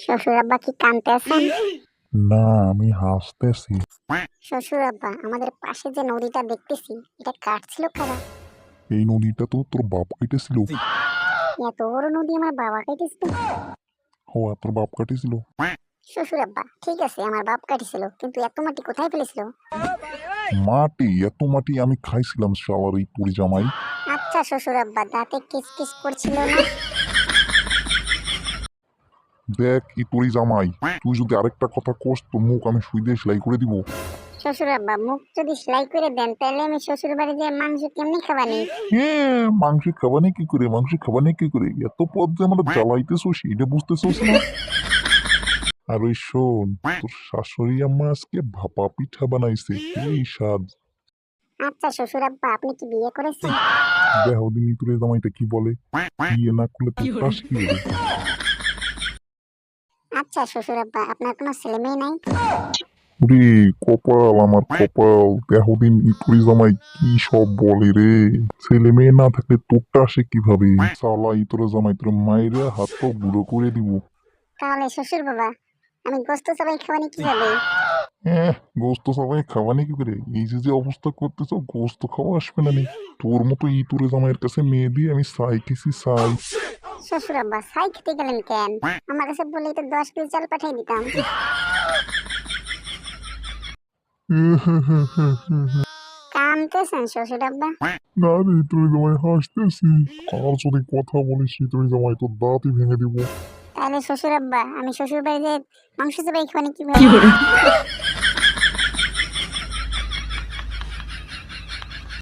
শ্বশুর আব্বা কি কানতে আছেন? না, আমি হাসতেছি। শ্বশুর আব্বা, আমাদের পাশে যে নদীটা দেখতেছি, এটা কাটছিল কারা? এই নদীটা তো তোর বাপ কেটেছিল। এত বড় নদী আমার বাবা কাটিছিল? তোর বাপ কাটেছিল। শ্বশুর আব্বা, ঠিক আছে আমার বাপ কাটিছিল, কিন্তু এত মাটি কোথায় ফেলেছিল? মাটি? এত মাটি আমি খাইছিলাম শালার এই পুরি জামাই। আচ্ছা শ্বশুর আব্বা, দাঁতে কিস কিস করছিল না? দেখ এই পুরি জামাই, তুই যদি আরেকটা কথা কোস তোর মুখ আমি সুই দিয়ে সেলাই করে দিব। শ্বশুর আব্বা, মুখ যদি সেলাই করে দেন তাহলে আমি শ্বশুর বাড়ি যে মাংস কেমনি খাবানি? মাংস খাবানে কি করে, মাংস খাবানে কি করে, এত পথ যে আমরা জ্বালাইতেছো সেটা বুঝতেছোস না। আর ওই শোন, তোর শাশুড়ি আম্মা আজকে ভাপা পিঠা বানাইছে, এই স্বাদ। আচ্ছা শ্বশুর আব্বা, আপনি কি বিয়ে করেছেন? দেখো দিনই তোর জামাইটা কি বলে, বিয়ে না করলে তোর টাস কি হবে। আচ্ছা শ্বশুর আব্বা, আপনার কোনো ছেলে মেয়ে নাই? রে কপাল আমার কপাল, দেহদিন ইতুরি জামাই কি সব বলে রে। ছেলে মেয়ে না থাকলে তোরটা আসে কিভাবে? সালা ইতরে জামাই তোর মায়েরা হাত পা বুড়ো করে দিব। তাহলে শ্বশুর বাবা, আমি গোস্ত সবাই খাওয়ানি কিভাবে? গোস্ত সবাই খাওয়ানি কি করে? এই যে যে অবস্থা করতেছ, গোস্ত খাওয়া আসবে না নি। তোর মতো ইতুরে জামাইয়ের কাছে মেয়ে দিয়ে আমি সাই খেছি সাই। শ্বশুর আব্বা, ছাই খেতে গেলেন কেন? আমার কাছে বললেই তো 10 কেজি চাল পাঠিয়ে দিতাম। কানতেছেন শ্বশুর আব্বা? না রে ইতুরে জামাই হাসতেছি। আর যদি কথা বলিস ইতুরে জামাই তোর দাঁতই ভেঙে দিব। তাহলে শ্বশুর আব্বা, আমি শ্বশুর বাড়িতে মাংস সবাই খাওয়ানি কিভাবে?